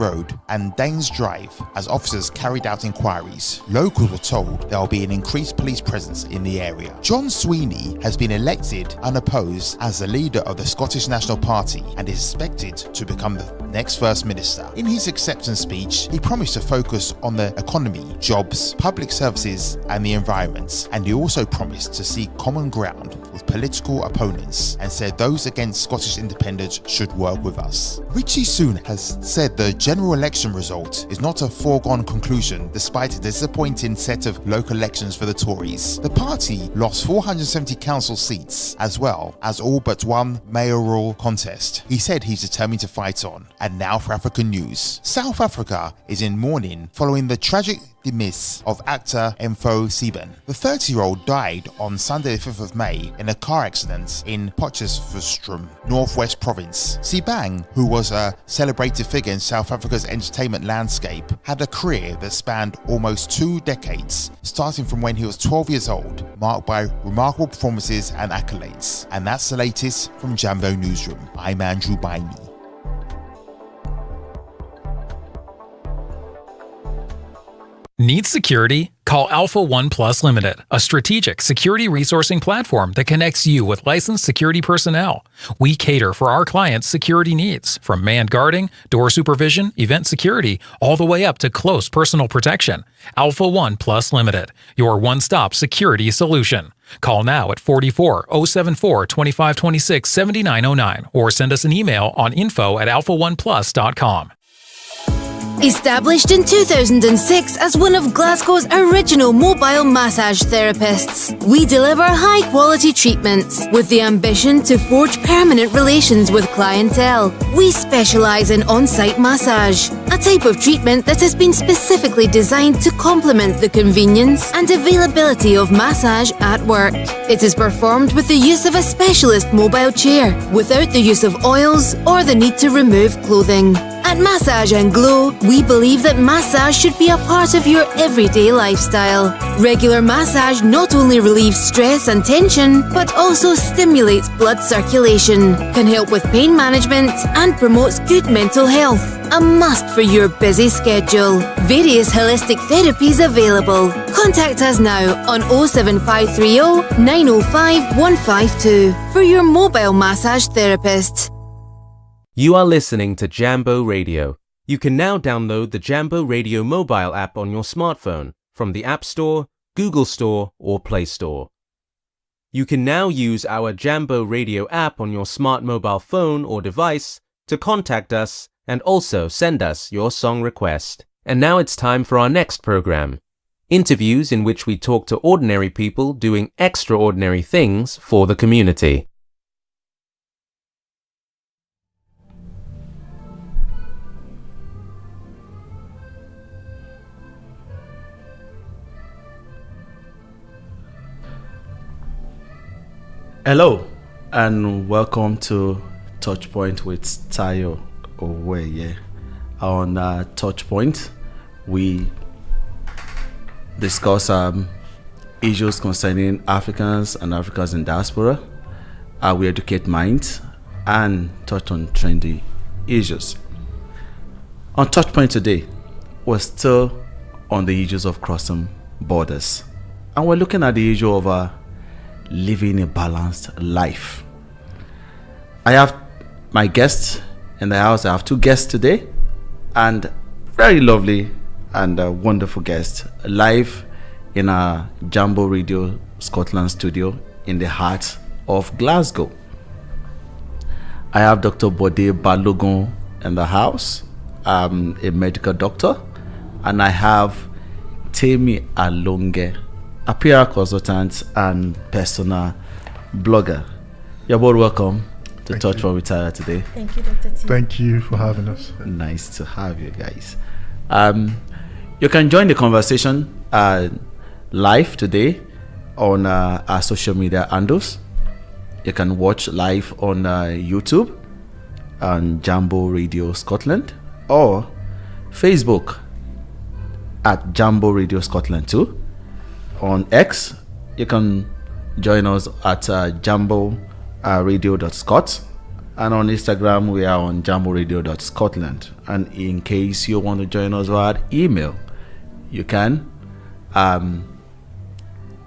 Road and Danes Drive as officers carried out inquiries. Locals were told there will be an increased police presence in the area. John Sweeney has been elected unopposed as the leader of the Scottish National Party and is expected to become the next First Minister. In his acceptance speech, he promised to focus on the economy, jobs, public services and the environment, and he also promised to seek common ground with political opponents and said those against Scottish independence should work with us. Richie Soon has said the general election result is not a foregone conclusion despite a disappointing set of local elections for the Tories. The party lost 470 council seats as well as all but one mayoral contest. He said he's determined to fight on. And now for African news. South Africa is in mourning following the tragic demise of actor Mfo Sieben. The 30-year-old died on Sunday the 5th of May in a car accident in Potchefstroom, Northwest Province. Sibang, who was a celebrated figure in South Africa's entertainment landscape, had a career that spanned almost 2 decades, starting from when he was 12 years old, marked by remarkable performances and accolades. And that's the latest from Jambo Newsroom. I'm Andrew Baini. Need security? Call Alpha One Plus Limited, a strategic security resourcing platform that connects you with licensed security personnel. We cater for our clients' security needs, from manned guarding, door supervision, event security, all the way up to close personal protection. Alpha One Plus Limited, your one-stop security solution. Call now at 44-074-2526-7909 or send us an email on info@alphaoneplus.com. Established in 2006 as one of Glasgow's original mobile massage therapists, we deliver high-quality treatments with the ambition to forge permanent relations with clientele. We specialise in on-site massage, a type of treatment that has been specifically designed to complement the convenience and availability of massage at work. It is performed with the use of a specialist mobile chair, without the use of oils or the need to remove clothing. At Massage & Glow, we believe that massage should be a part of your everyday lifestyle. Regular massage not only relieves stress and tension, but also stimulates blood circulation, can help with pain management, and promotes good mental health. A must for your busy schedule. Various holistic therapies available. Contact us now on 07530 905 152 for your mobile massage therapist. You are listening to Jambo Radio. You can now download the Jambo Radio mobile app on your smartphone from the App Store, Google Store, or Play Store. You can now use our Jambo Radio app on your smart mobile phone or device to contact us and also send us your song request. And now it's time for our next program. Interviews in which we talk to ordinary people doing extraordinary things for the community. Hello and welcome to TouchPoint with Tayo Oweye. On TouchPoint, we discuss issues concerning Africans and Africans in diaspora. We educate minds and touch on trendy issues. On TouchPoint today, we're still on the issues of crossing borders, and we're looking at the issue of living a balanced life. I have my guests in the house. I have 2 guests today, and very lovely and wonderful guests live in our Jambo Radio Scotland studio in the heart of Glasgow. I have Dr. Bode Balogun in the house, a medical doctor, and I have Temi Alonge, a PR consultant and personal blogger. You're both welcome to TouchPoint with Tara today. Thank you, Dr. T. Thank you for having us. Nice to have you guys. You can join the conversation live today on our social media handles. You can watch live on YouTube on Jambo Radio Scotland or Facebook at Jambo Radio Scotland too. On X, you can join us at jambo radio.scot And on Instagram, we are on jamboradio.scotland. And in case you want to join us via email, you can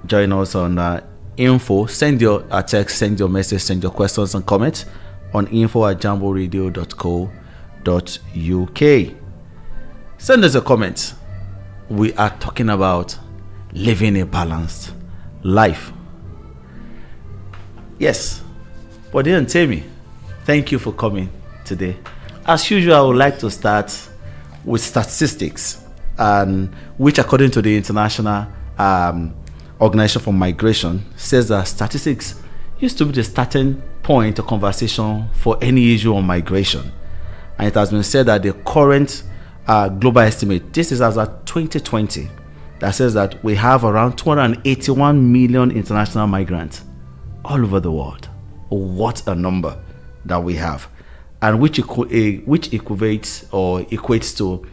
join us on info. Send your text, send your message, send your questions and comments on info@jamboradio.co.uk. Send us a comment. We are talking about living a balanced life. Yes, but then Temi, thank you for coming today. As usual, I would like to start with statistics, and which, according to the International Organization for Migration, says that statistics used to be the starting point of conversation for any issue on migration. And it has been said that the current global estimate, this is as of 2020, that says that we have around 281 million international migrants all over the world. What a number that we have, and which equates to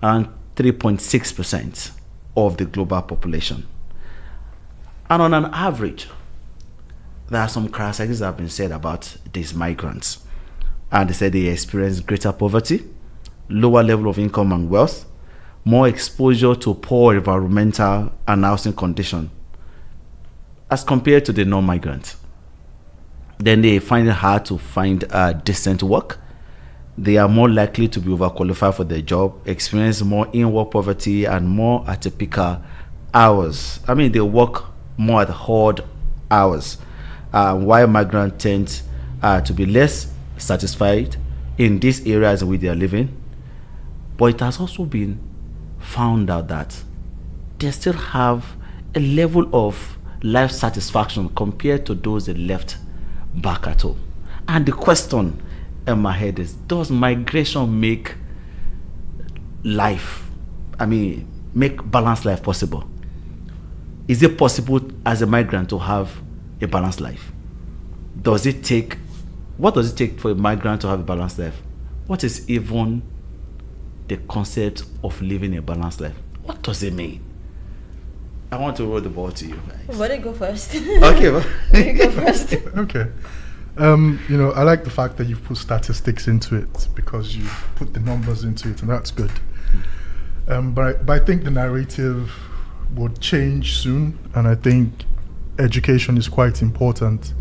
around 3.6% of the global population. And on an average, there are some characteristics that have been said about these migrants. And they said they experience greater poverty, lower level of income and wealth, more exposure to poor environmental and housing conditions as compared to the non-migrants. Then they find it hard to find decent work. They are more likely to be overqualified for their job, experience more in-work poverty and more atypical hours. I mean, they work more at hard hours, while migrants tend to be less satisfied in these areas where they are living. But it has also been found out that they still have a level of life satisfaction compared to those that left back at home. And the question in my head is, does migration make balanced life possible? Is it possible as a migrant to have a balanced life? What does it take for a migrant to have a balanced life? What is even the concept of living a balanced life? What does it mean? I want to roll the ball to you guys. Why don't you go first? Okay, Why don't you go first? Okay. I like the fact that you've put statistics into it, because you've put the numbers into it, and that's good. But I think the narrative would change soon, and I think education is quite important.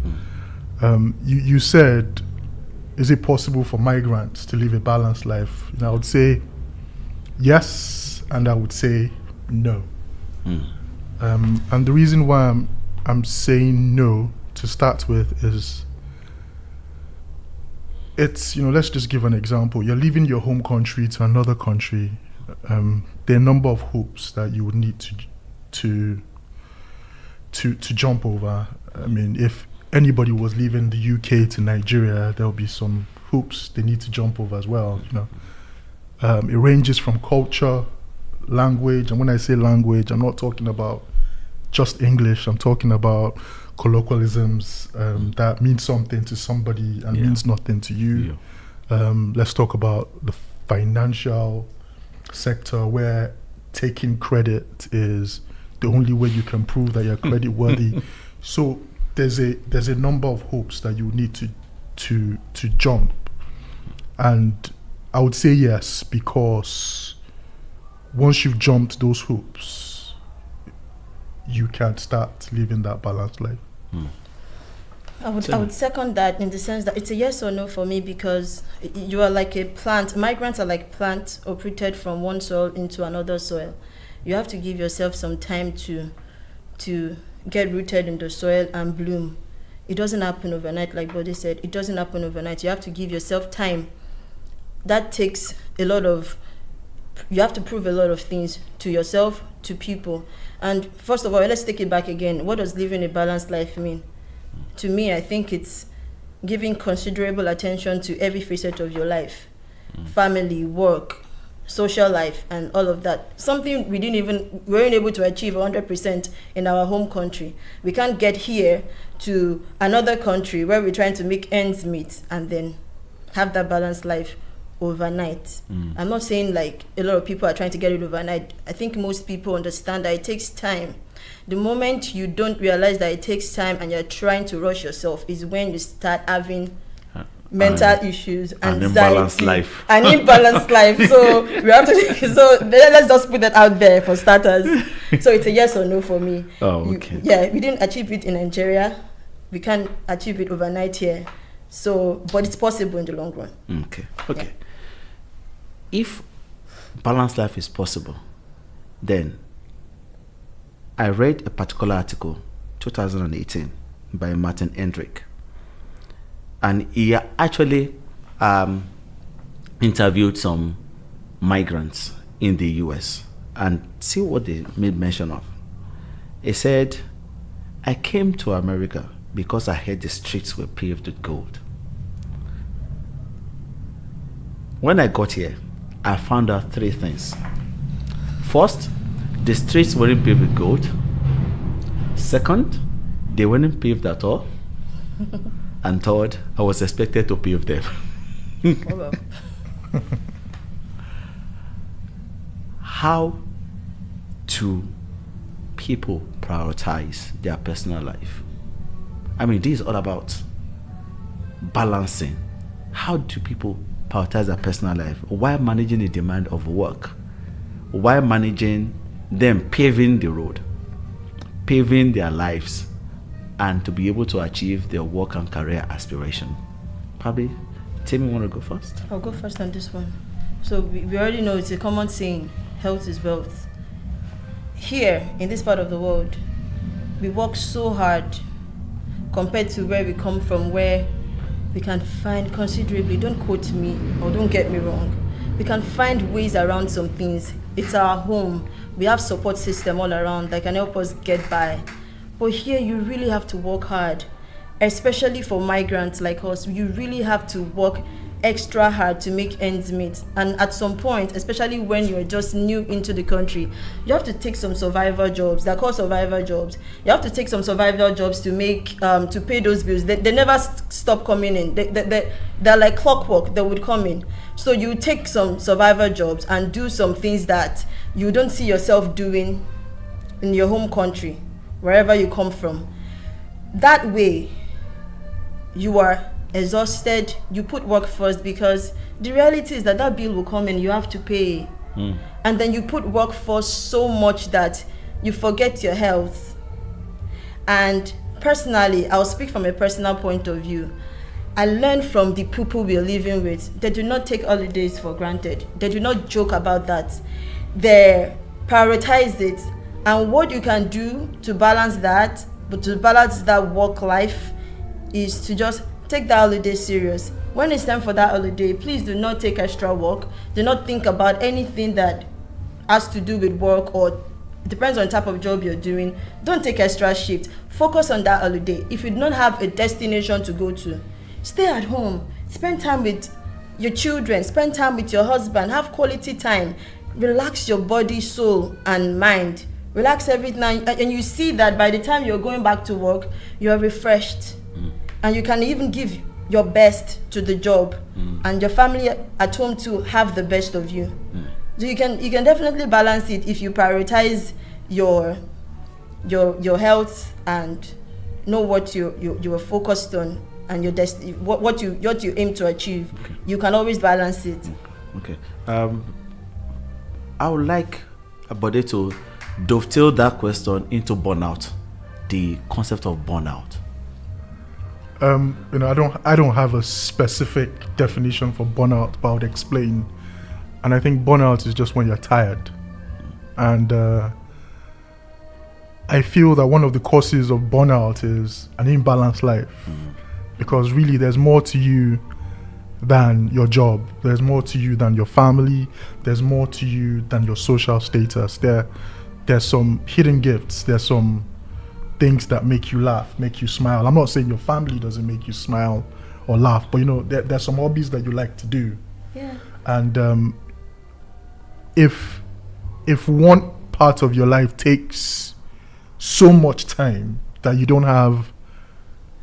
You said, is it possible for migrants to live a balanced life? I would say yes, and I would say no. And the reason why I'm saying no to start with is, it's, let's just give an example. You're leaving your home country to another country. There are a number of hoops that you would need to jump over. I mean, if anybody was leaving the UK to Nigeria, there'll be some hoops they need to jump over as well. It ranges from culture, language, and when I say language, I'm not talking about just English. I'm talking about colloquialisms that mean something to somebody and means nothing to you. Let's talk about the financial sector, where taking credit is the only way you can prove that you're credit worthy. So there's a number of hoops that you need to jump, and I would say yes, because once you've jumped those hoops, you can start living that balanced life. I would second that, in the sense that it's a yes or no for me, because you are like a plant. Migrants are like plants uprooted from one soil into another soil. You have to give yourself some time to get rooted in the soil and bloom. It doesn't happen overnight, like Bode said. It doesn't happen overnight. You have to give yourself time. That takes you have to prove a lot of things to yourself, to people. And first of all, let's take it back again. What does living a balanced life mean? To me, I think it's giving considerable attention to every facet of your life. Family, work, social life, and all of that. Something we weren't able to achieve 100% in our home country. We can't get here to another country where we're trying to make ends meet and then have that balanced life overnight. I'm not saying like a lot of people are trying to get it overnight. I think most people understand that it takes time. The moment you don't realize that it takes time and you're trying to rush yourself is when you start having mental issues, an anxiety, imbalanced life. an imbalanced life. So we have to. So let's just put that out there for starters. So it's a yes or no for me. Oh, okay. We didn't achieve it in Nigeria. We can't achieve it overnight here. So, but it's possible in the long run. Okay. If balanced life is possible, then I read a particular article, 2018, by Martin Hendrick. And he actually interviewed some migrants in the US and see what they made mention of. He said, I came to America because I heard the streets were paved with gold. When I got here, I found out 3 things. First, the streets weren't paved with gold. Second, they weren't paved at all. And third, I was expected to pave them. How do people prioritize their personal life? I mean, this is all about balancing. How do people prioritize their personal life while managing the demand of work, while managing them paving the road, paving their lives, and to be able to achieve their work and career aspiration? Probably, Timmy, want to go first? I'll go first on this one. So we already know it's a common saying, health is wealth. Here, in this part of the world, we work so hard compared to where we come from, where we can find considerably, don't quote me or don't get me wrong, we can find ways around some things. It's our home. We have support system all around that can help us get by. But here you really have to work hard, especially for migrants like us. You really have to work extra hard to make ends meet. And at some point, especially when you're just new into the country, you have to take some survival jobs. They're called survival jobs. You have to take some survival jobs to make to pay those bills. They never stop coming in. They're like clockwork. They would come in. So you take some survival jobs and do some things that you don't see yourself doing in your home country, wherever you come from. That way, you are exhausted, you put work first, because the reality is that bill will come and you have to pay. And then you put work first so much that you forget your health. And personally, I'll speak from a personal point of view. I learned from the people we're living with. They do not take holidays for granted. They do not joke about that. They prioritize it. And what you can do to balance that, but to balance that work life, is to just take that holiday serious. When it's time for that holiday, please do not take extra work. Do not think about anything that has to do with work, or it depends on the type of job you're doing. Don't take extra shift. Focus on that holiday. If you don't have a destination to go to, stay at home. Spend time with your children. Spend time with your husband. Have quality time. Relax your body, soul, and mind. Relax everything, and you see that by the time you're going back to work, you're refreshed. And you can even give your best to the job, and your family at home to have the best of you. So you can definitely balance it if you prioritize your health and know what you are focused on, and your destiny, what you aim to achieve. Okay. You can always balance it. Okay. I would like Abode to dovetail that question into burnout, the concept of burnout. I don't have a specific definition for burnout, but I would explain. And I think burnout is just when you're tired. And I feel that one of the causes of burnout is an imbalanced life. Because really there's more to you than your job. There's more to you than your family. There's more to you than your social status. There's some hidden gifts. There's some things that make you laugh, make you smile. I'm not saying your family doesn't make you smile or laugh, but there's some hobbies that you like to do. Yeah. And if one part of your life takes so much time that you don't have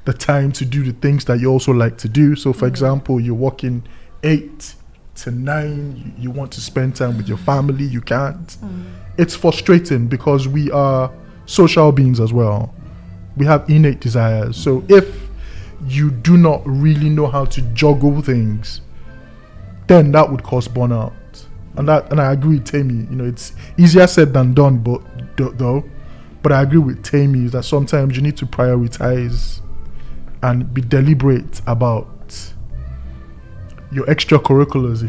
the time to do the things that you also like to do. So for example, you're working 8 to 9, you want to spend time with your family, you can't. It's frustrating because we are social beings as well. We have innate desires. So if you do not really know how to juggle things, then that would cause burnout. And I agree with Tammy. It's easier said than done, but I agree with Tammy that sometimes you need to prioritize and be deliberate about your extracurriculars,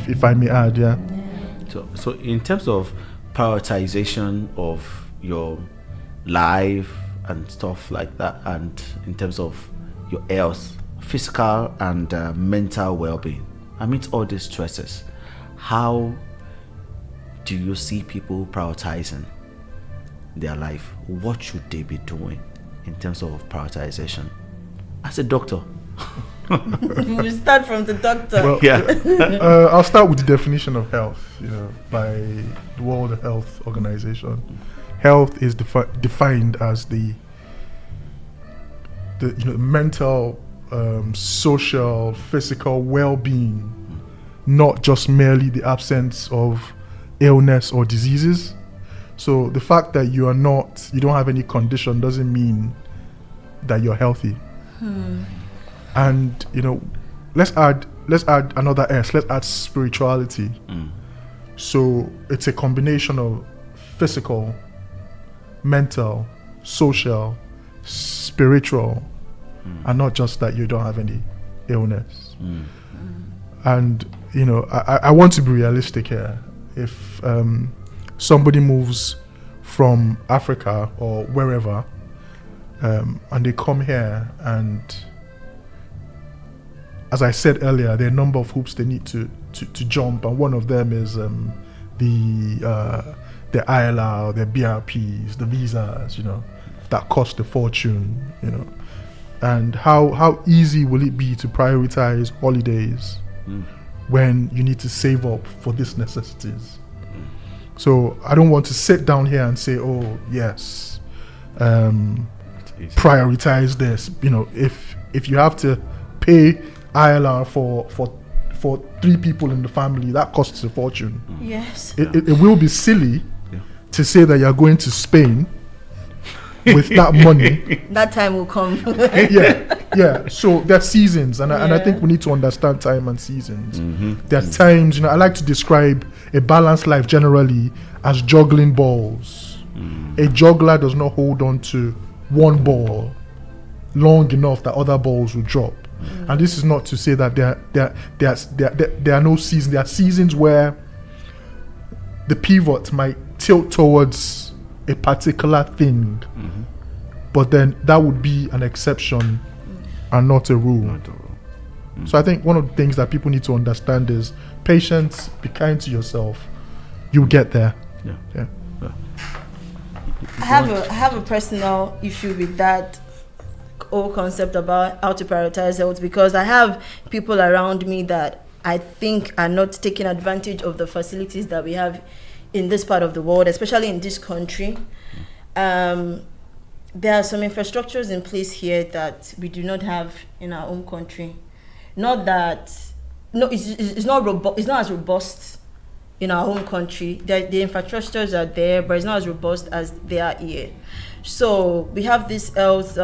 if I may add. Yeah. So in terms of prioritization of your life and stuff like that, and in terms of your health, physical and mental well-being, amidst all these stresses, how do you see people prioritizing their life? What should they be doing in terms of prioritization? As a doctor. We start from the doctor. Well, I'll start with the definition of health, by the World Health Organization. Health is defined as the mental, social, physical well-being, not just merely the absence of illness or diseases. So the fact that you don't have any condition doesn't mean that you're healthy. And let's add another S. Let's add spirituality. So it's a combination of physical, mental, social, spiritual, and not just that you don't have any illness. And I want to be realistic here. If somebody moves from Africa or wherever, and they come here, and as I said earlier, there are a number of hoops they need to jump, and one of them is the ILR, the BRPs, the visas, that cost a fortune, and how easy will it be to prioritize holidays when you need to save up for these necessities? So I don't want to sit down here and say, oh yes, prioritize this. If you have to pay ILR for 3 people in the family, that costs a fortune. Yes. It will be silly to say that you're going to Spain with that money. That time will come. Yeah. So there are seasons, and I think we need to understand time and seasons. There are times, I like to describe a balanced life generally as juggling balls. A juggler does not hold on to one ball long enough that other balls will drop. And this is not to say that there are no seasons. There are seasons where the pivot might tilt towards a particular thing, but then that would be an exception and not a rule. So I think one of the things that people need to understand is patience, be kind to yourself. You'll get there. Yeah. I have a personal issue with that whole concept about how to prioritize health, because I have people around me that I think are not taking advantage of the facilities that we have in this part of the world, especially in this country. There are some infrastructures in place here that we do not have in our own country. It's not as robust in our home country. The infrastructures are there, but it's not as robust as they are here. So we have this health,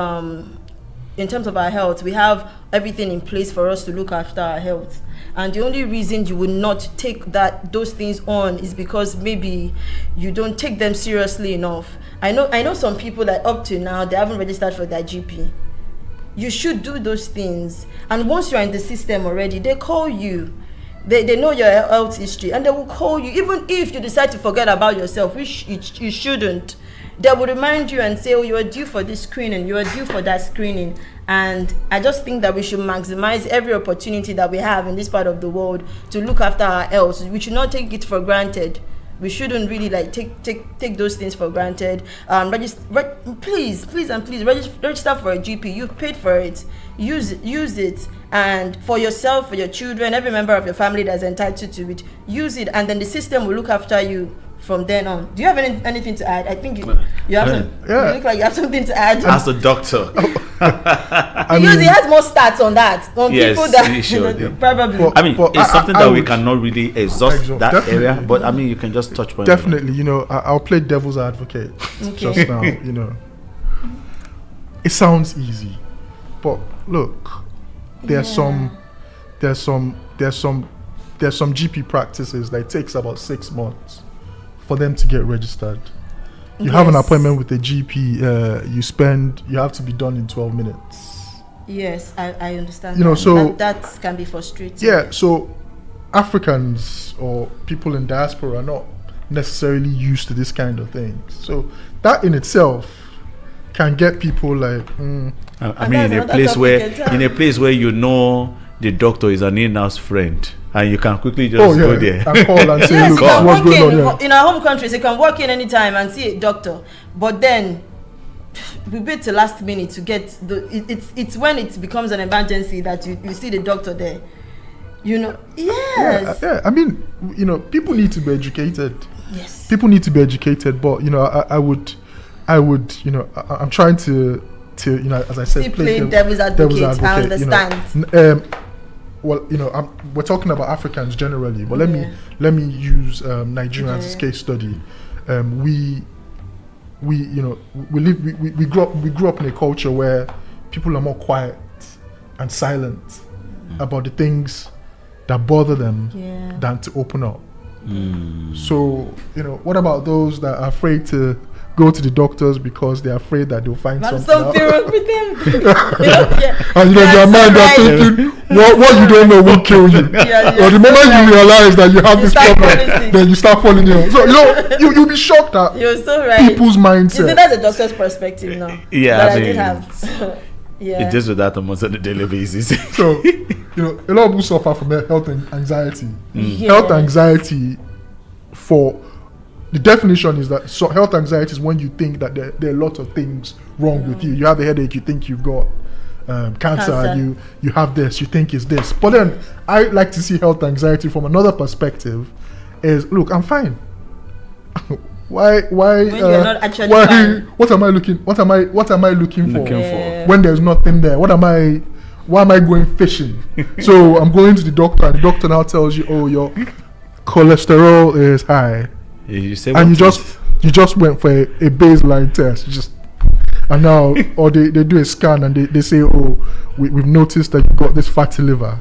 in terms of our health, we have everything in place for us to look after our health. And the only reason you will not take those things on is because maybe you don't take them seriously enough. I know some people that up to now, they haven't registered for their GP. You should do those things. And once you're in the system already, they call you. They know your health history, and they will call you. Even if you decide to forget about yourself, which you shouldn't, they will remind you and say, oh, you are due for this screening, you are due for that screening. And I just think that we should maximize every opportunity that we have in this part of the world to look after our health. We should not take it for granted. We shouldn't really take those things for granted. Please register for a GP. You've paid for it. Use it, and for yourself, for your children, every member of your family that's entitled to it. Use it, and then the system will look after you from then on. Do you have anything to add? I think you have you look like you have something to add. As a doctor. Because he has more stats on that. On people that probably. It's something that we cannot really exhaust that definitely. Area. But you can just touch point. Definitely, I'll play devil's advocate just now. It sounds easy, but look, there's some GP practices that it takes about 6 months for them to get registered. You have an appointment with a GP, you have to be done in 12 minutes. Yes, I understand. So that can be frustrating. Yeah, so Africans or people in diaspora are not necessarily used to this kind of thing. So that in itself can get people like. I mean, in a place where the doctor is an in-house friend, and you can quickly just go there and call and say, yes, look, what's going on here? In our home countries, you can walk in anytime and see a doctor, but then we wait till last minute to get it's when it becomes an emergency that you see the doctor there. Yes. Yeah. I mean, people need to be educated. Yes. People need to be educated, but I would, I'm trying to as I said, play devil's advocate. I understand. We're talking about Africans generally, but let me use Nigeria as a case study. We grew up in a culture where people are more quiet and silent about the things that bother them than to open up. So what about those that are afraid to go to the doctors because they're afraid that they'll find something wrong with them? And their mind are thinking, what you don't know will kill you. But the moment you realize that you have this problem, then you start falling ill. So you'll be shocked at You're so right. people's mindset. That's a doctor's perspective now. Yeah, I did have. It deals with that almost on a daily basis. So a lot of people suffer from health and anxiety. Health anxiety, for the definition, is that health anxiety is when you think that there are a lot of things wrong with you. You have a headache, you think you've got cancer. You have this, you think it's this. But then I like to see health anxiety from another perspective. Is look, I'm fine. Why when you're not actually fine? What am I looking for? When there's nothing there? Why am I going fishing? So I'm going to the doctor, and the doctor now tells you, oh, your cholesterol is high. You just went for a baseline test, and now or they do a scan and they say, oh, we've noticed that you've got this fatty liver.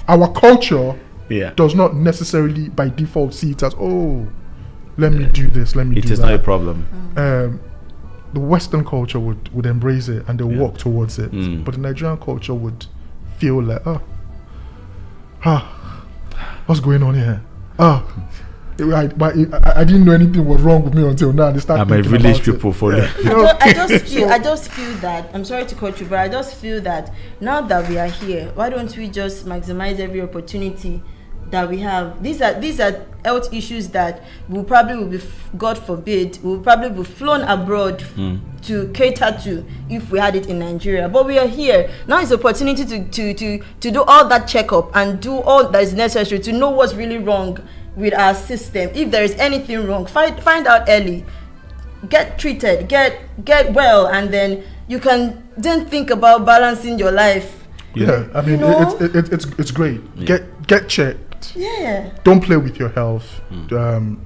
Our culture does not necessarily by default see it as, oh, let me do this, let me do that. It is not a problem. The Western culture would embrace it and they'll walk towards it, but the Nigerian culture would feel like, what's going on here? I didn't know anything was wrong with me until now. They start thinking about village people for them. I just feel that, I'm sorry to cut you, but I just feel that now that we are here, why don't we just maximize every opportunity that we have? These are health issues that will probably be, God forbid, will probably be flown abroad to cater to if we had it in Nigeria. But we are here now. It's opportunity to do all that checkup and do all that is necessary to know what's really wrong with our system. If there is anything wrong, find out early, get treated, get well, and then you can then think about balancing your life. I mean, it's great. Get checked. Don't play with your health. Don't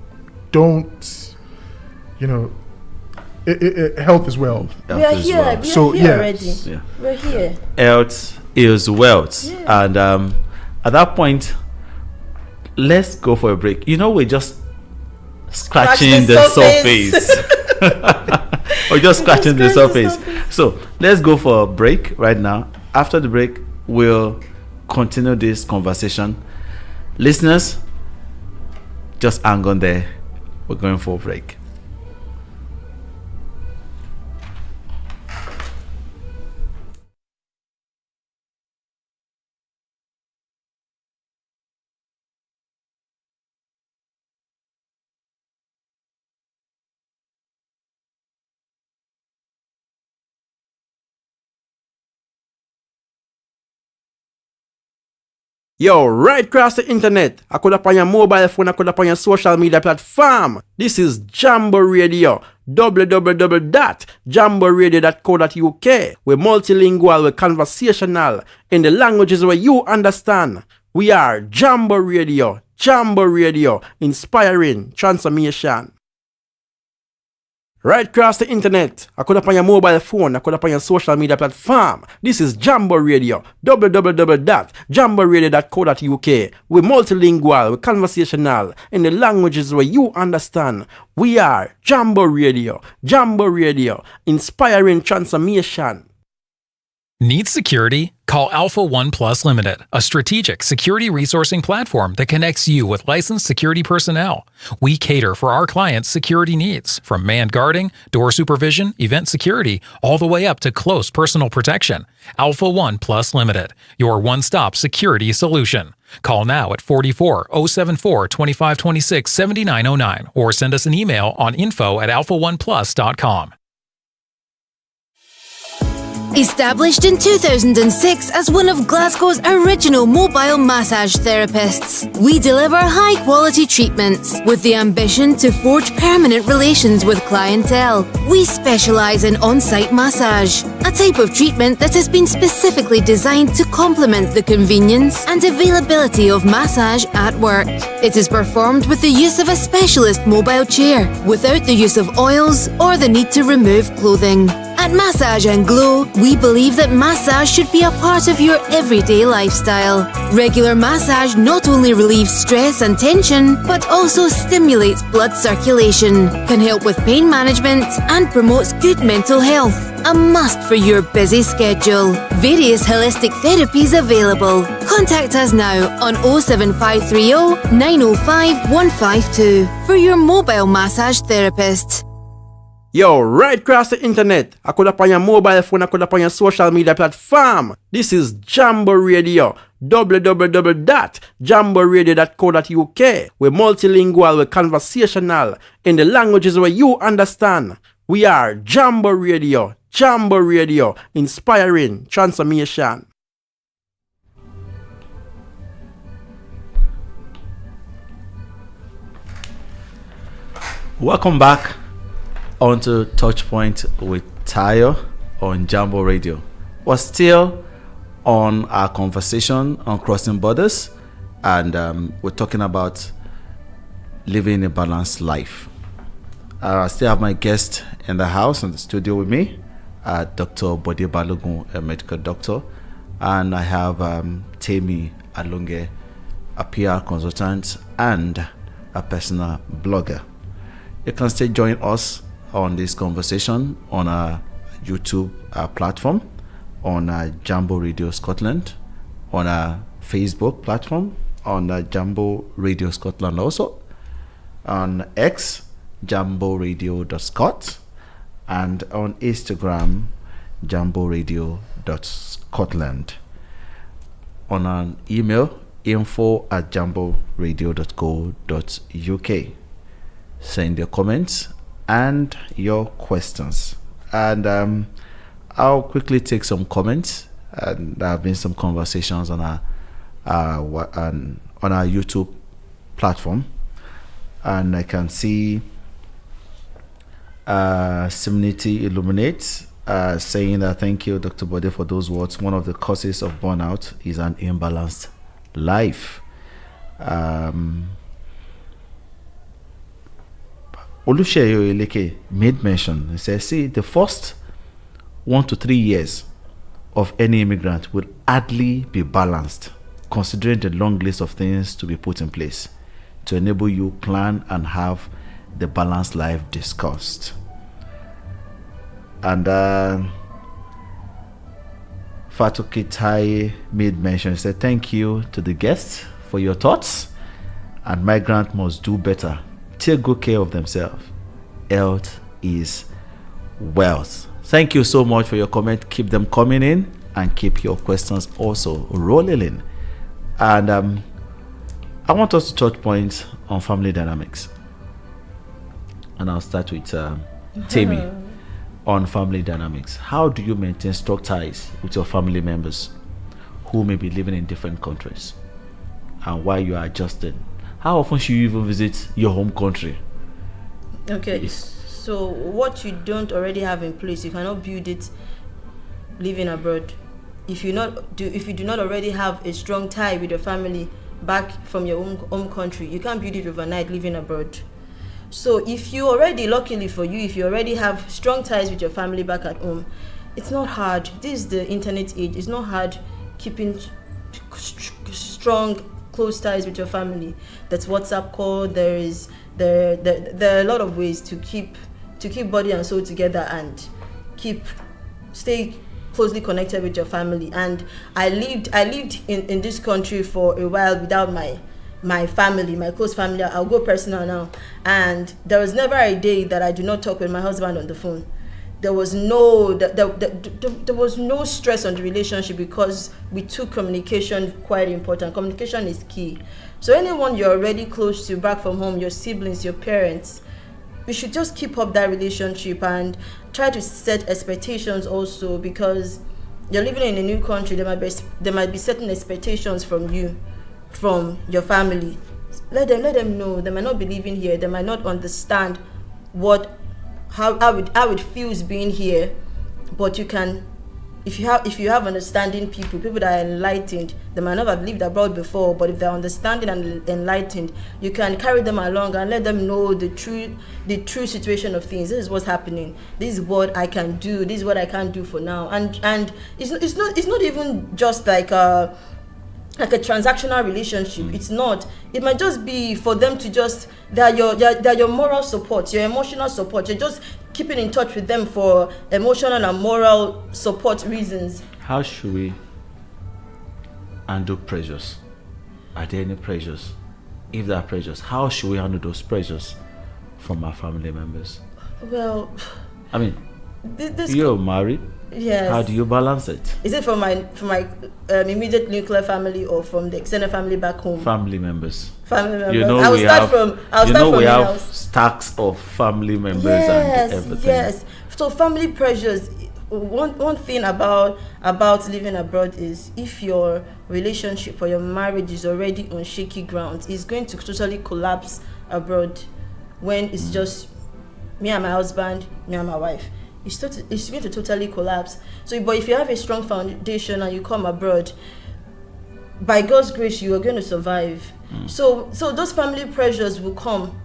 health is wealth. We are here already. We're here. Health is wealth. And at that point, let's go for a break. We're just scratching the surface. We're just scratching the surface. So let's go for a break right now. After the break, we'll continue this conversation. Listeners, just hang on there. We're going for a break. Yo, right across the internet, I could up on your mobile phone, I could up on your social media platform. This is Jambo Radio, www.jamboradio.co.uk. We're multilingual, we're conversational, in the languages where you understand. We are Jambo Radio, inspiring transformation. Right across the internet, I could up on your mobile phone, I could up on your social media platform. This is Jambo Radio, www.jamboradio.co.uk. We're multilingual, we're conversational, in the languages where you understand. We are Jambo Radio, inspiring transformation. Need security? Call Alpha One Plus Limited, a strategic security resourcing platform that connects you with licensed security personnel. We cater for our clients' security needs, from manned guarding, door supervision, event security, all the way up to close personal protection. Alpha One Plus Limited, your one-stop security solution. Call now at 44-074-2526-7909 or send us an email on info@alpha1plus.com. Established in 2006 as one of Glasgow's original mobile massage therapists, we deliver high-quality treatments with the ambition to forge permanent relations with clientele. We specialise in on-site massage, a type of treatment that has been specifically designed to complement the convenience and availability of massage at work. It is performed with the use of a specialist mobile chair, without the use of oils or the need to remove clothing. At Massage and Glow, we believe that massage should be a part of your everyday lifestyle. Regular massage not only relieves stress and tension, but also stimulates blood circulation, can help with pain management, and promotes good mental health. A must for your busy schedule. Various holistic therapies available. Contact us now on 07530 905 152 for your mobile massage therapist. Yo, right across the internet, I could up on your mobile phone, I could up on your social media platform. This is Jambo Radio, www.jamboradio.co.uk. We're multilingual, we're conversational, in the languages where you understand. We are Jambo Radio, inspiring transformation. Welcome back onto TouchPoint with Tayo on Jambo Radio. We're still on our conversation on crossing borders, and we're talking about living a balanced life. I still have my guest in the house, in the studio with me, Dr. Bode Balogun, a medical doctor, and I have Temi Alunge, a PR consultant and a personal blogger. You can still join us on this conversation on our YouTube platform, on Jambo Radio Scotland, on our Facebook platform, on Jambo Radio Scotland also, on X, jamboradio.scot, and on Instagram, jamboradio.scotland. On an email, info@jamboradio.co.uk. Send your comments and your questions, and I'll quickly take some comments. And there have been some conversations on our YouTube platform, and I can see Simnity Illuminates saying that thank you, Dr. Bode, for those words. One of the causes of burnout is an imbalanced life. Oluseyo Eleke made mention. He says, see, the first 1 to 3 years of any immigrant will hardly be balanced, considering the long list of things to be put in place to enable you plan and have the balanced life discussed. And Fatoki Tai made mention. He said, thank you to the guests for your thoughts, and migrants must do better. Take good care of themselves. Health is wealth. Thank you so much for your comment. Keep them coming in, and keep your questions also rolling in. And I want us to touch points on family dynamics. And I'll start with Temi on family dynamics. How do you maintain strong ties with your family members who may be living in different countries, and while you are adjusting? How often should you even visit your home country? Okay, so what you don't already have in place, you cannot build it living abroad. If you do not already have a strong tie with your family back from your own home country, you can't build it overnight living abroad. So if you already, luckily for you, if you already have strong ties with your family back at home, it's not hard. This is the internet age. It's not hard keeping strong, close ties with your family. That's WhatsApp call. There are a lot of ways to keep body and soul together and stay closely connected with your family. And I lived in this country for a while without my family, my close family. I'll go personal now. And there was never a day that I do not talk with my husband on the phone. There was no stress on the relationship because we took communication quite important. Communication is key. So anyone you're already close to back from home, your siblings, your parents, we should just keep up that relationship and try to set expectations also, because you're living in a new country. There might be certain expectations from you, from your family. Let them know. They might not be living here. They might not understand how it feels being here, but you can, if you have understanding people that are enlightened, they might not have lived abroad before, but if they're understanding and enlightened, you can carry them along and let them know the true situation of things. This is what's happening. This is what I can do. This is what I can't do for now. And it's not even just like a transactional relationship. It's not. It might just be for them to just, they're your moral support, your emotional support. You're just keeping in touch with them for emotional and moral support reasons. How should we handle pressures? Are there any pressures? If there are pressures, how should we handle those pressures from our family members? Well, I mean, you're married. Yes. How do you balance it? Is it from my immediate nuclear family or from the extended family back home? Family members. Family members. You know we have stacks of family members and everything. Yes. So family pressures. One thing about living abroad is if your relationship or your marriage is already on shaky ground, it's going to totally collapse abroad when it's just me and my husband, me and my wife. It's going to totally collapse. So, but if you have a strong foundation and you come abroad, by God's grace, you are going to survive. So those family pressures will come.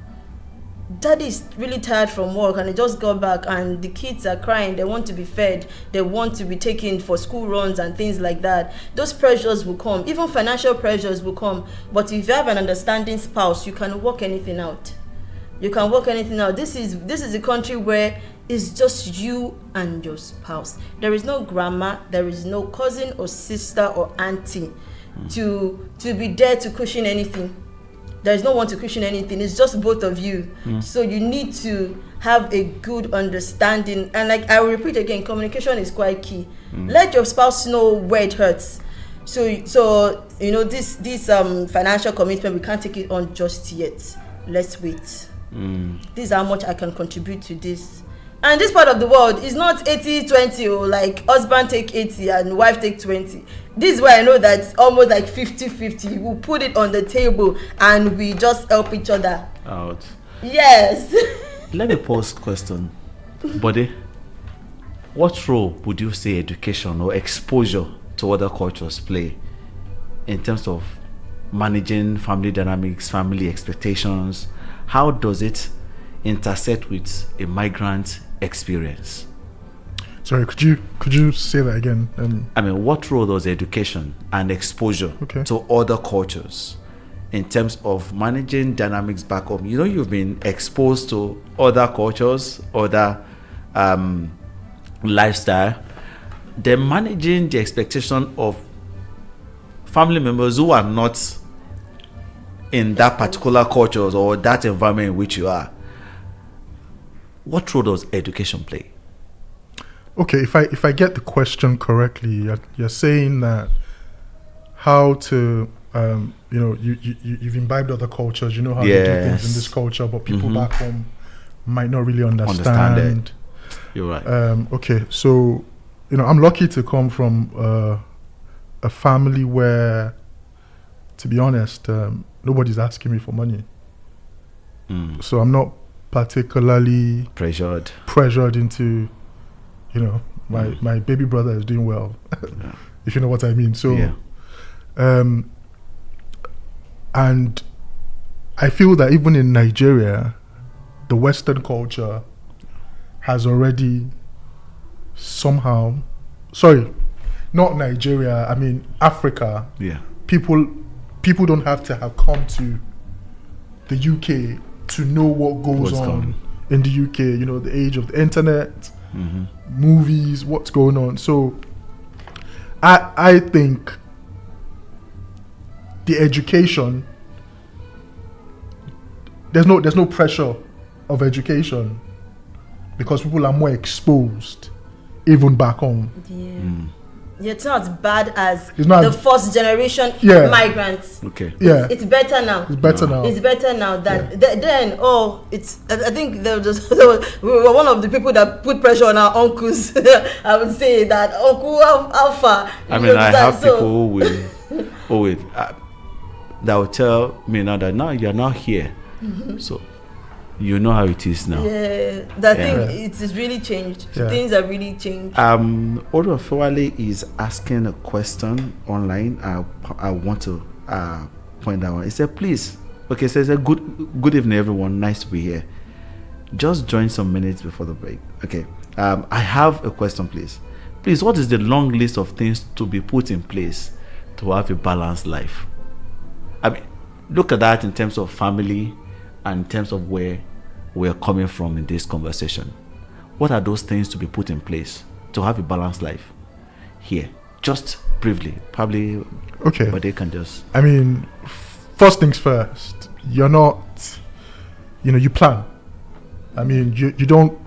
Daddy is really tired from work and he just got back and the kids are crying. They want to be fed. They want to be taken for school runs and things like that. Those pressures will come. Even financial pressures will come. But if you have an understanding spouse, you can work anything out. You can work anything out. This is a country where it's just you and your spouse. There is no grandma, there is no cousin or sister or auntie to be there to cushion anything. There is no one to cushion anything. It's just both of you. So you need to have a good understanding. And like I will repeat again, communication is quite key. Let your spouse know where it hurts. So you know this financial commitment, we can't take it on just yet. Let's wait. This is how much I can contribute to this. And this part of the world is not 80-20 or like husband take 80 and wife take 20. This is where I know that it's almost like 50-50. We'll put it on the table and we just help each other out. Yes. Let me pose question. Buddy, what role would you say education or exposure to other cultures play in terms of managing family dynamics, family expectations? How does it intersect with a migrant experience? Sorry, could you say that again? I mean, what role does education and exposure to other cultures in terms of managing dynamics back home? You know, you've been exposed to other cultures, other lifestyle. They're managing the expectation of family members who are not in that particular culture or that environment in which you are. What role does education play? Okay, if I get the question correctly, you're saying that how to you've imbibed other cultures, you know how they do things in this culture, but people back home might not really understand it. You're right. Okay, so I'm lucky to come from a family where, to be honest, nobody's asking me for money. So I'm not particularly pressured into, my baby brother is doing well, if you know what I mean. So, and I feel that even in Nigeria, the Western culture has already somehow, sorry, not Nigeria, I mean Africa. Yeah. People don't have to have come to the UK to know what goes on in the UK. You know, the age of the internet, movies, what's going on. So I think the education, there's no pressure of education because people are more exposed even back home. Yeah, it's not as bad as not the first generation migrants. Okay. Yeah. It's better now. It's better now. It's better now than then. Oh, it's. I think we were one of the people that put pressure on our uncles. I would say that uncle Alpha. I mean, I have people that will tell me now that now you're not here, so you know how it is now. Yeah, that thing it is really changed. Yeah. Things are really changed. Odofowale is asking a question online. I want to point that one. He said, please. Okay, says a good evening, everyone. Nice to be here. Just join some minutes before the break. Okay. I have a question, please. Please, what is the long list of things to be put in place to have a balanced life? I mean, look at that in terms of family and in terms of where we're coming from in this conversation. What are those things to be put in place to have a balanced life here? Just briefly, probably. Okay. But they can just. I mean, first things first. You're not, you plan. I mean, you don't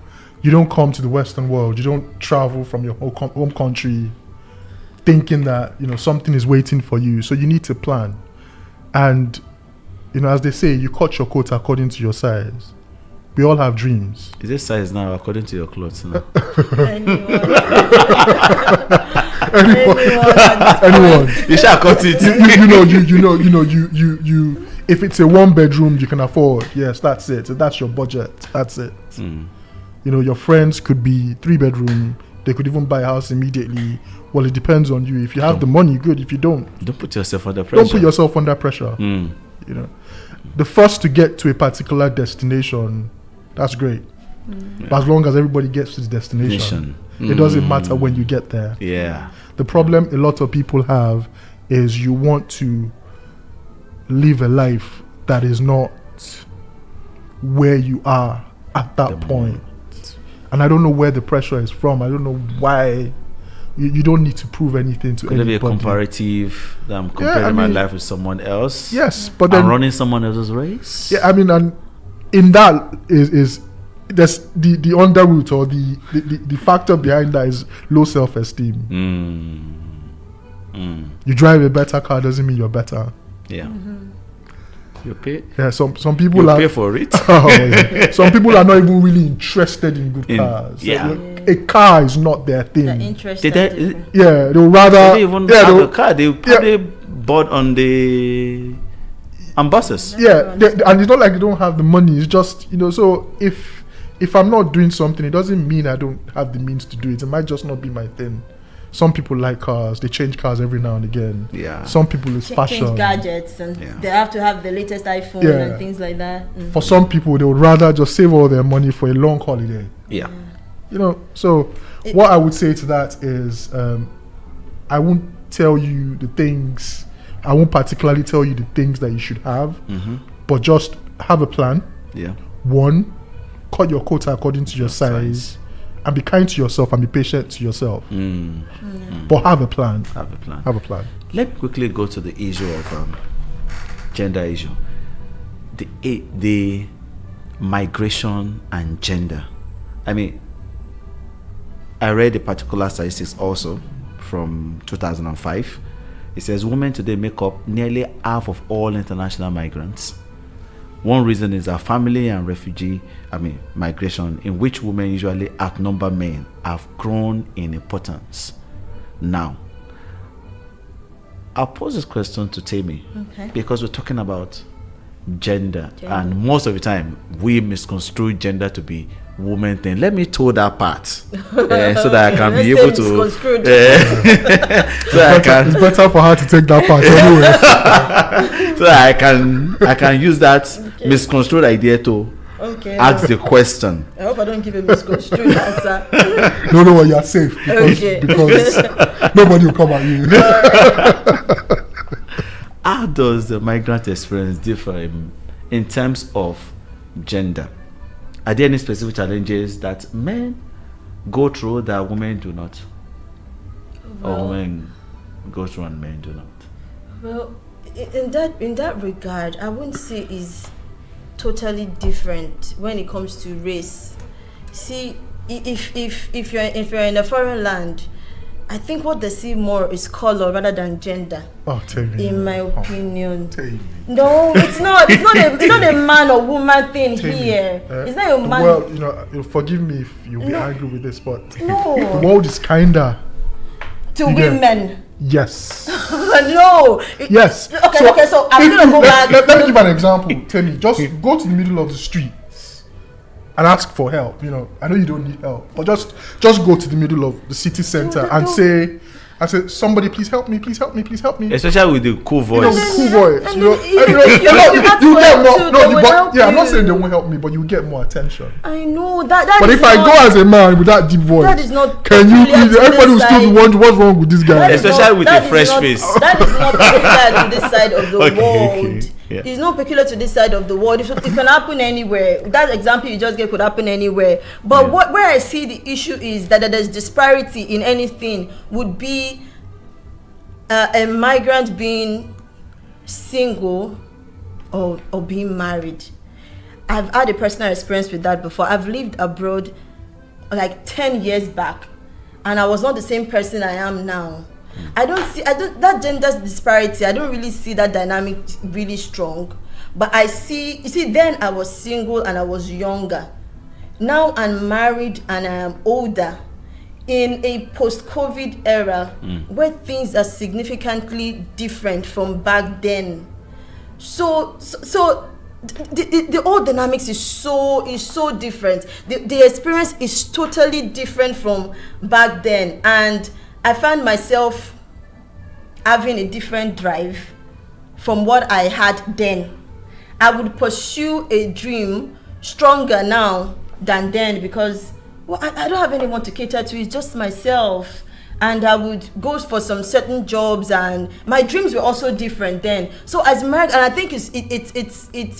come to the Western world. You don't travel from your home country thinking that something is waiting for you. So you need to plan. And as they say, you cut your coat according to your size. We all have dreams. Is this size now according to your clothes now? Anyone. You shall cut it. You. If it's a 1 bedroom you can afford, yes, that's it. That's your budget. That's it. Your friends could be 3 bedroom. They could even buy a house immediately. Well, it depends on you. If you have the money, good. If you don't put yourself under pressure. Don't put yourself under pressure. The first to get to a particular destination, that's great. But as long as everybody gets to the destination, it doesn't matter when you get there. Yeah. The problem a lot of people have is you want to live a life that is not where you are at that point. And I don't know where the pressure is from. I don't know why. You don't need to prove anything to anybody. Could it be a comparative that I'm comparing my life with someone else? Yes, but then I'm running someone else's race. Yeah, I mean, and in that is there's the underroot or the factor behind that is low self-esteem. You drive a better car doesn't mean you're better. Yeah. You pay. Yeah, some people you are pay for it. Some people are not even really interested in good cars. Yeah. A car is not their thing. They're interested. They'll rather. They even have a car. They probably bought on the buses. Yeah, and it's not like they don't have the money. It's just So if I'm not doing something, it doesn't mean I don't have the means to do it. It might just not be my thing. Some people like cars. They change cars every now and again. Yeah. Some people it's fashion. Change gadgets and they have to have the latest iPhone and things like that. For some people, they would rather just save all their money for a long holiday. Yeah. So what I would say to that is I won't tell you the things. I won't particularly tell you the things that you should have, but just have a plan. Yeah. 1, cut your quota according to your size. And be kind to yourself and be patient to yourself. But have a plan. Have a plan. Have a plan. Let me quickly go to the issue of gender issue. The migration and gender. I mean, I read a particular statistics also from 2005. It says women today make up nearly half of all international migrants. One reason is that family and migration, in which women usually outnumber men, have grown in importance. Now, I'll pose this question to Tammy, because we're talking about gender, and most of the time we misconstrue gender to be woman thing. Let me toe that part so that I can be able to. So it's better for her to take that part anyway. So that I can use that misconstrued idea to Okay. Ask the question. I hope I don't give a misconstrued answer. No, you are safe. Because nobody will come at you. How does the migrant experience differ in terms of gender? Are there any specific challenges that men go through that women do not? Or women go through and men do not? Well, in that regard, I wouldn't say is totally different when it comes to race. See, if you're in a foreign land, I think what they see more is color rather than gender. Oh, tell me. In my opinion. Tell me. No, it's not. It's not a man or woman thing Tell here. me. It's not a man. Well, forgive me if you'll be angry with this, but No. the world is kinder To women. Yes. No. Yes. Okay, so I'm going to go back. Let me give an example. Tell me, just go to the middle of the streets and ask for help. I know you don't need help, but just go to the middle of the city center and say, somebody please help me, please help me, please help me. Especially with the cool voice. Cool voice. You get more. I'm not saying they won't help me, but you get more attention. I know that. But if I go as a man with that deep voice, that is not. Can you please? Everybody will still be wondering what's wrong with this guy. Especially with a fresh face. That is not peculiar to this side of the world. Okay. Yeah. It's not peculiar to this side of the world. It can happen anywhere. That example you just gave could happen anywhere. But where I see the issue is that there's disparity in anything would be a migrant being single or being married. I've had a personal experience with that before. I've lived abroad like 10 years back, and I was not the same person I am now. I don't that gender disparity. I don't really see that dynamic really strong, but I see. You see, then I was single and I was younger. Now I'm married and I am older. In a post-COVID era, where things are significantly different from back then, so the whole dynamics is so different. The experience is totally different from back then, and I find myself having a different drive from what I had then. I would pursue a dream stronger now than then because I don't have anyone to cater to. It's just myself. And I would go for some certain jobs, and my dreams were also different then. So as married, and I think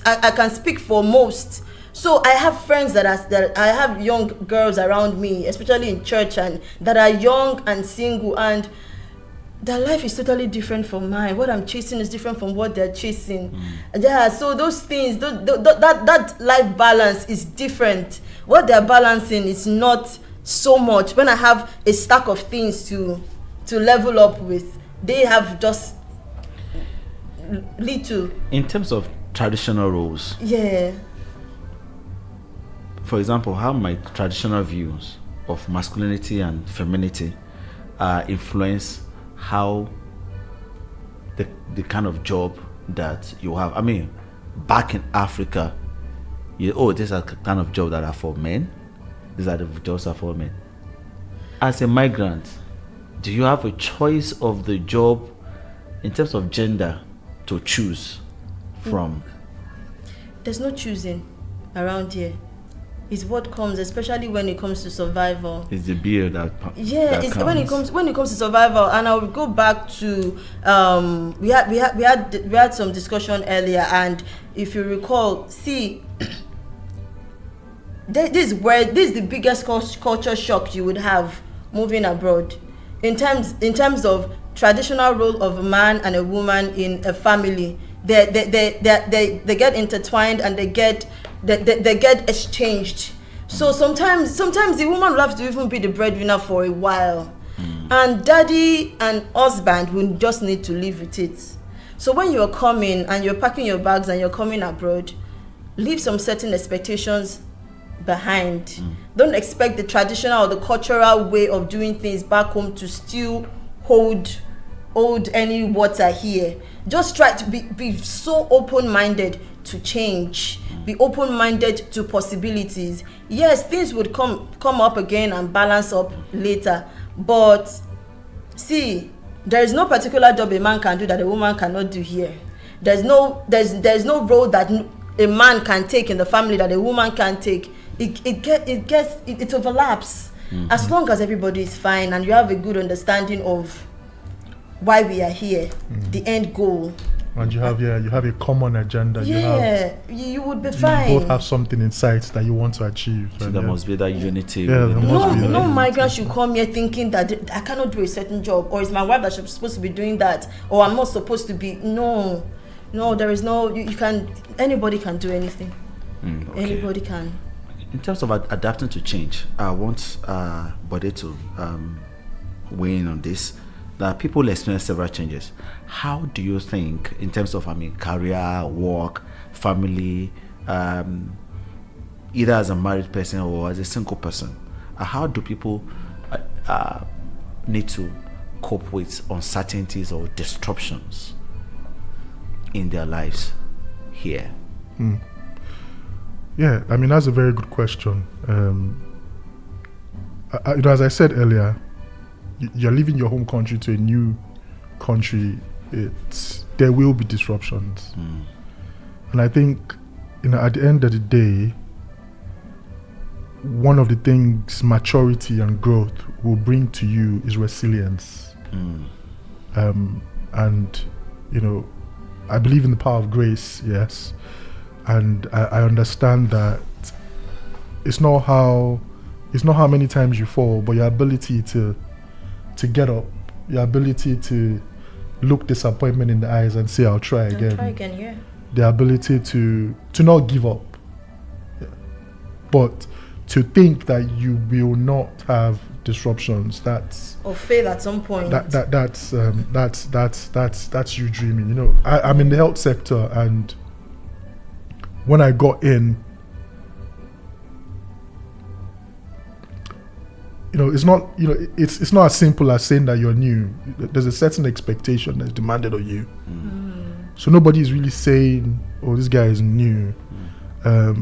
I can speak for most. So I have friends that I have young girls around me, especially in church, and that are young and single, and their life is totally different from mine. What I'm chasing is different from what they're chasing. Yeah, so those things, that life balance is different. What they're balancing is not so much. When I have a stack of things to level up with, they have just little. In terms of traditional roles, for example, how my traditional views of masculinity and femininity influence how the kind of job that you have. I mean, back in Africa, these are the kind of jobs that are for men. These are the jobs that are for men. As a migrant, do you have a choice of the job in terms of gender to choose from? There's no choosing around here. It's what comes, especially when it comes to survival. It's the beer that it's when it comes to survival. And I will go back to we had some discussion earlier, and if you recall, see, this is the biggest culture shock you would have moving abroad in terms of traditional role of a man and a woman in a family. They get intertwined and they get exchanged. So sometimes the woman will have to even be the breadwinner for a while, and daddy and husband will just need to live with it. So when you're coming and you're packing your bags and you're coming abroad, leave some certain expectations behind. Don't expect the traditional or the cultural way of doing things back home to still hold any water here. Just try to be so open-minded to change. Be open-minded to possibilities. Yes, things would come up again and balance up later. But see, there is no particular job a man can do that a woman cannot do here. There's no role that a man can take in the family that a woman can take, it overlaps. As long as everybody is fine and you have a good understanding of why we are here, the end goal. And you have a common agenda. You would be fine. You both have something in sight that you want to achieve. So there must be that unity. Yeah, no migrant should come here thinking that I cannot do a certain job, or it's my wife that's supposed to be doing that, or I'm not supposed to be. No, there is no. You can. Anybody can do anything. Okay. Anybody can. In terms of adapting to change, I want Bode to weigh in on this. That people experience several changes. How do you think, in terms of career, work, family, either as a married person or as a single person, how do people need to cope with uncertainties or disruptions in their lives here? Yeah, that's a very good question. As I said earlier, you're leaving your home country to a new country. There will be disruptions, and I think at the end of the day, one of the things maturity and growth will bring to you is resilience. And I believe in the power of grace, yes, and I understand that it's not how many times you fall, but your ability to get up, your ability to look disappointment in the eyes and say, I'll try again. Yeah. The ability to not give up. Yeah. But to think that you will not have disruptions, or fail at some point. That's you dreaming. I'm in the health sector, and when I got in, it's not as simple as saying that you're new. There's a certain expectation that's demanded of you. So nobody is really saying, "Oh, this guy is new.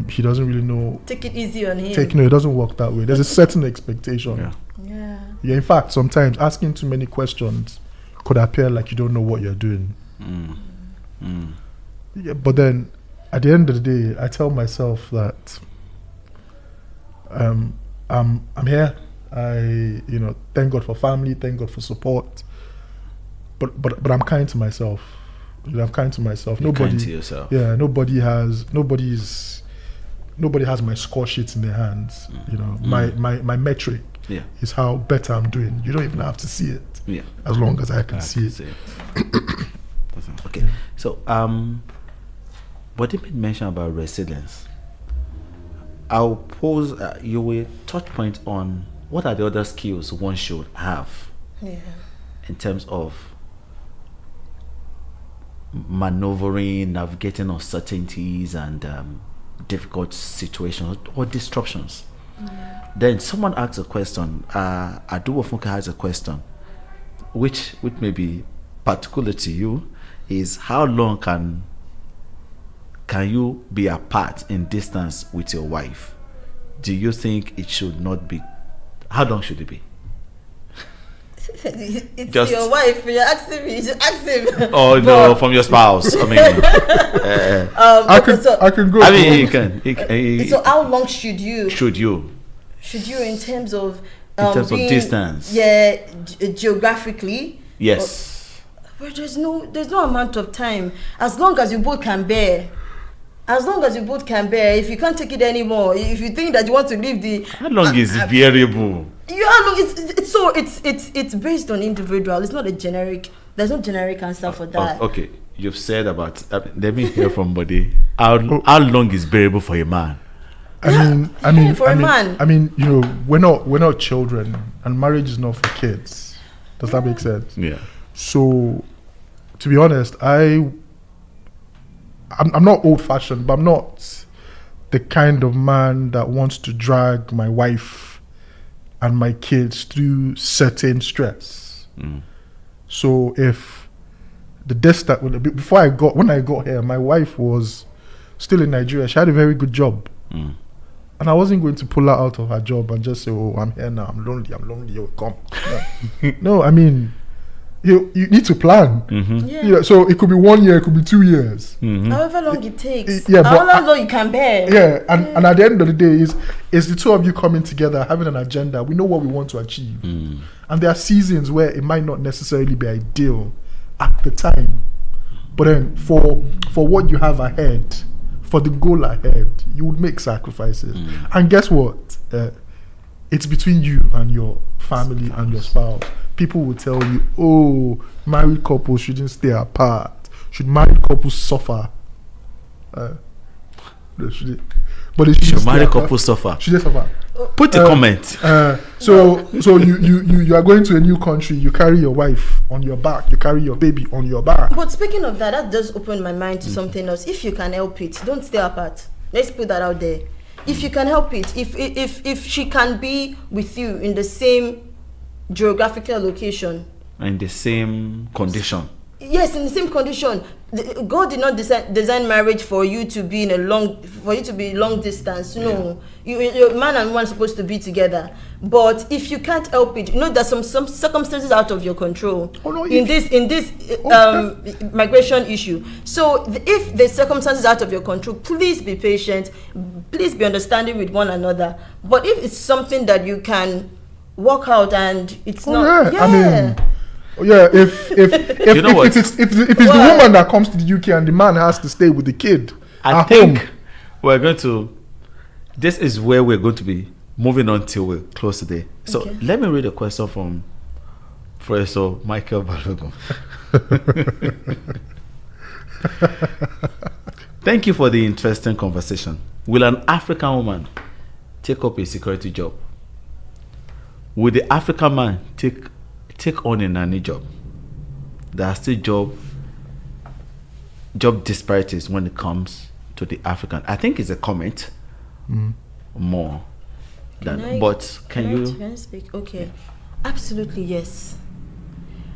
He doesn't really know." Take it easy on him. It doesn't work that way. There's a certain expectation. Yeah. In fact, sometimes asking too many questions could appear like you don't know what you're doing. Yeah, but then at the end of the day, I tell myself that I'm here. I thank God for family, thank God for support. But I'm kind to myself. I'm kind to myself. You're kind to yourself. Yeah, nobody has my score sheets in their hands. My metric is how better I'm doing. You don't even have to see it. Yeah. As long as I can see it. Okay. Yeah. So what did you mention about resilience? I'll pose you will touch point on what are the other skills one should have in terms of maneuvering, navigating uncertainties and difficult situations or disruptions. Then someone asks a question, Aduwo Funke has a question, which may be particular to you, is how long can you be apart in distance with your wife? Do you think it should not be? How long should it be? It's just your wife. You're asking me. Just ask him. Oh no, from your spouse. I mean, I can go. I mean, you can. So how long should you? Should you in terms of of distance? Yeah, geographically. Yes. But there's no amount of time. As long as you both can bear. If you can't take it anymore, if you think that you want to leave the. How long is it bearable? It's based on individual. It's not a generic. There's no generic answer for that. Okay, you've said about. let me hear from Bode. How long is bearable for a man? I mean, for a man. we're not children, and marriage is not for kids. Does that make sense? Yeah. So, to be honest, I'm not old-fashioned, but I'm not the kind of man that wants to drag my wife and my kids through certain stress. So if when I got here, my wife was still in Nigeria. She had a very good job, and I wasn't going to pull her out of her job and just say, "Oh, I'm here now. I'm lonely. Oh, come." No, you need to plan. Yeah. So it could be 1 year, it could be 2 years. However long it takes. Yeah, but however long you can bear. Yeah, and at the end of the day, is the two of you coming together, having an agenda. We know what we want to achieve, and there are seasons where it might not necessarily be ideal at the time, but then for what you have ahead, for the goal ahead, you would make sacrifices. And guess what? It's between you and your family and your spouse. People will tell you, oh, married couples shouldn't stay apart. Should married couples suffer? But they should married couples suffer? Should they suffer? Put a comment. So you are going to a new country. You carry your wife on your back. You carry your baby on your back. But speaking of that does open my mind to something else. If you can help it, don't stay apart. Let's put that out there. If you can help it, if she can be with you in the same geographical location, In the same condition. yes, in the same condition. God did not design marriage for you to be long distance. No, your man and woman are supposed to be together. But if you can't help it, there's some circumstances out of your control in this migration issue. So if the circumstances out of your control, please be patient. Please be understanding with one another. But if it's something that you can work out and it's not, I mean. Yeah, if it's the woman that comes to the UK and the man has to stay with the kid. I think this is where we're going to be moving on till we close today. So let me read a question from Professor Michael Balogun. Thank you for the interesting conversation. Will an African woman take up a security job? Will the African man take on a nanny job? There are still job disparities when it comes to the African. I think it's a comment more than. But can you speak? Okay, absolutely yes.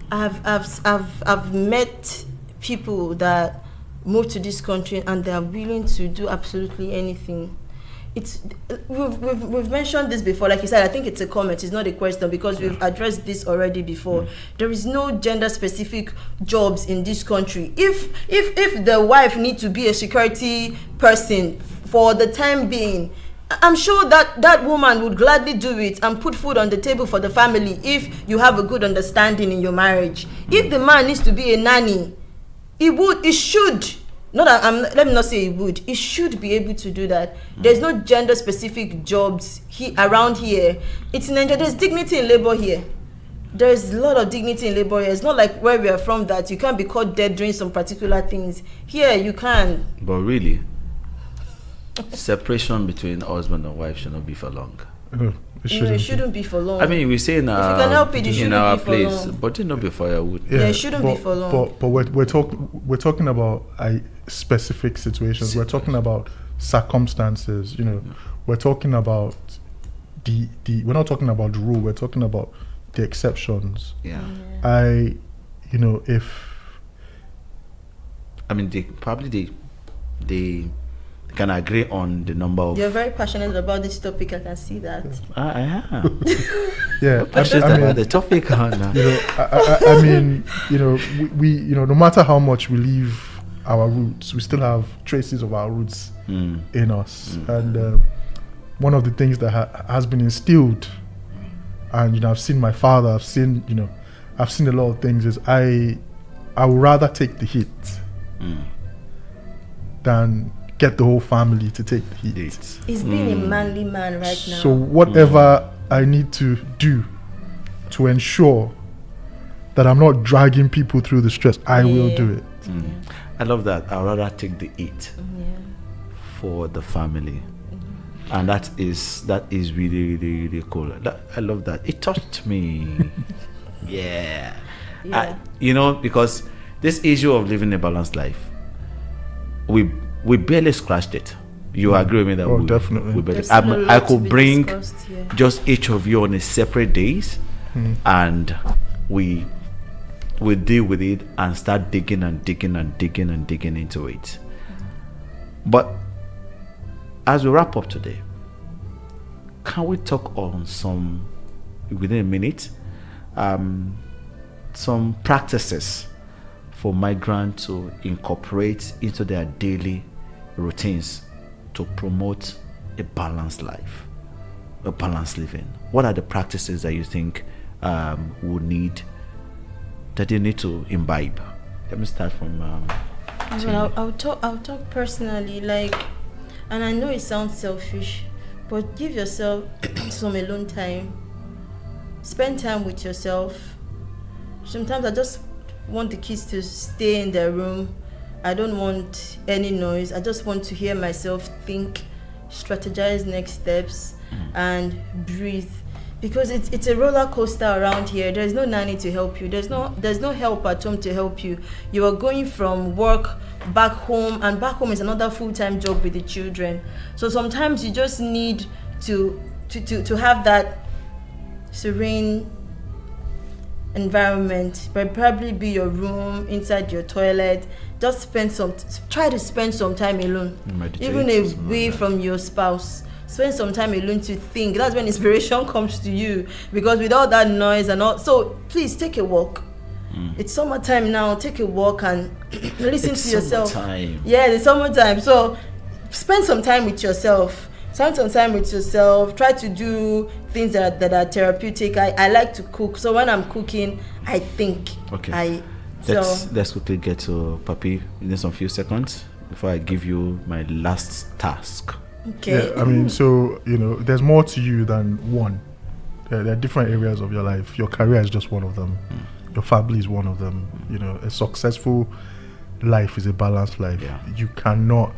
I've met people that moved to this country and they are willing to do absolutely anything. We've mentioned this before. Like you said, I think it's a comment, it's not a question, because we've addressed this already before. There is no gender specific jobs in this country. If the wife needs to be a security person for the time being, I'm sure that woman would gladly do it and put food on the table for the family if you have a good understanding in your marriage. If the man needs to be a nanny, it should. Let me not say it would. It should be able to do that. There's no gender-specific jobs around here. It's in Nigeria. There's dignity in labor here. There's a lot of dignity in labor here. It's not like where we are from that you can't be caught dead doing some particular things. Here you can. But really, separation between husband and wife should not be for long. It shouldn't be for long. I mean, we say in our, if you can help it, in our place, long. but it not be firewood. Yeah, it shouldn't be for long. But we're talking about specific situations. We're talking about circumstances. We're talking about we're not talking about the rule. We're talking about the exceptions. Yeah. They can agree on the number of. You're very passionate about this topic. I can see that. I am. Yeah, passionate about the topic. I mean, we no matter how much we leave our roots, we still have traces of our roots in us. And one of the things that has been instilled, and I've seen my father, I've seen a lot of things, is I would rather take the hit than get the whole family to take the heat. He's being a manly man right now. So whatever I need to do to ensure that I'm not dragging people through the stress, I will do it. I love that. I'd rather take the heat for the family. And that is really, really, really cool. I love that. It touched me. Yeah. Because this issue of living a balanced life, we barely scratched it. You agree with me that? Definitely. We barely. I could bring just each of you on a separate days, and we deal with it and start digging into it. But as we wrap up today, can we talk on some, within a minute, some practices for migrants to incorporate into their daily routines to promote a balanced life, a balanced living? What are the practices that you think would need, that they need to imbibe? Let me start from well, I'll talk personally, like, and I know it sounds selfish, but give yourself some alone time. Spend time with yourself. Sometimes I just want the kids to stay in their room. I don't want any noise. I just want to hear myself think, strategize next steps, and breathe. Because it's a roller coaster around here. There's no nanny to help you. There's no help at home to help you. You are going from work back home, and back home is another full-time job with the children. So sometimes you just need to have that serene environment, but probably be your room, inside your toilet. Just try to spend some time alone, even away from your spouse. Spend some time alone to think. That's when inspiration comes to you, because with all that noise and all, so please take a walk. It's summertime now. Take a walk and listen to yourself. Summertime. Yeah, it's summertime. So spend some time with yourself. Spend some time with yourself. Try to do things that are therapeutic. I like to cook, so when I'm cooking, I think. Okay. Let's quickly get to Papi in some few seconds before I give you my last task. Okay. Yeah, I mean, so, there's more to you than one. There are different areas of your life. Your career is just one of them. Your family is one of them. A successful life is a balanced life. Yeah. You cannot,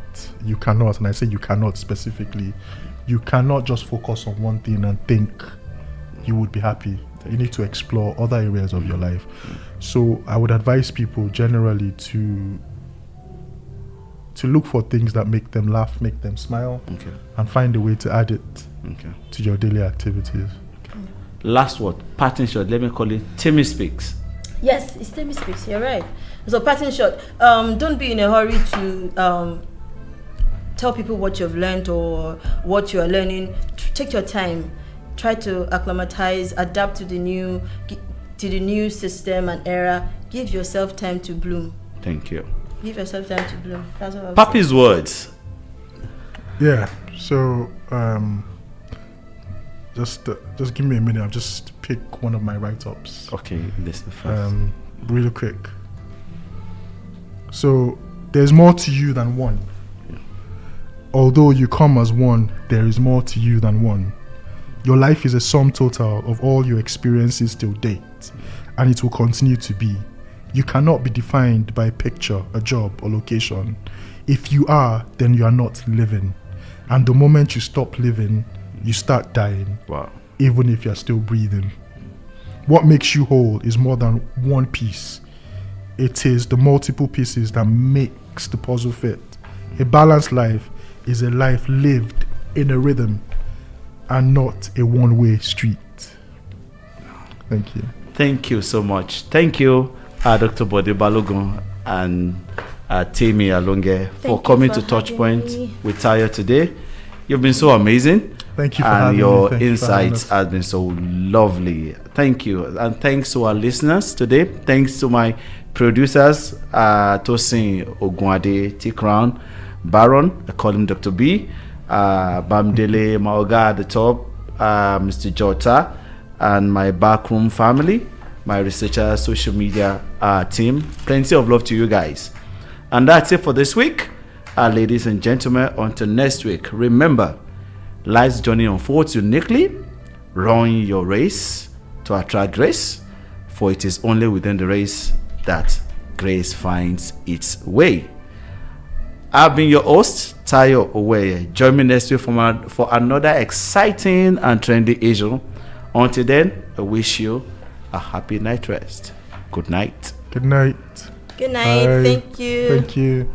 and I say you cannot specifically, you cannot just focus on one thing and think you would be happy. You need to explore other areas of your life. So I would advise people generally to look for things that make them laugh, make them smile, and find a way to add it to your daily activities. Last word, parting shot. Let me call it Timmy Speaks. Yes, it's Timmy Speaks. You're right. So parting shot. Don't be in a hurry to tell people what you've learned or what you are learning. Take your time. Try to acclimatize, adapt to the new system and era. Give yourself time to bloom. Thank you. Give yourself time to bloom. That's what I would Papi's say. words. Yeah. So just give me a minute. I'll just pick one of my write-ups. Okay, this is the first. Really quick. So there's more to you than one. Although you come as one, there is more to you than one. Your life is a sum total of all your experiences till date, and it will continue to be. You cannot be defined by a picture, a job, or location. If you are, then you are not living. And the moment you stop living, you start dying. Wow. Even if you're still breathing. What makes you whole is more than one piece. It is the multiple pieces that makes the puzzle fit. A balanced life is a life lived in a rhythm and not a one-way street. Thank you. Thank you so much. Thank you, Dr. Bode Balogun and Temi Alonge for coming to TouchPoint with Tayo today. You've been so amazing. Thank you for and having your me. insights have been so lovely. Thank you. And thanks to our listeners today. Thanks to my producers, Tosin Ogwade, T Crown, Baron, I call him Dr. B, Bamdele Maoga at the top, Mr. Jota, and my backroom family, my researcher, social media team. Plenty of love to you guys. And that's it for this week. Ladies and gentlemen, until next week, remember, life's journey unfolds uniquely. Run your race to attract grace, for it is only within the race that grace finds its way. I've been your host, Tayo Oweye. Join me next week for another exciting and trendy issue. Until then, I wish you a happy night rest. Good night. Good night. Good night. Bye. Thank you. Thank you.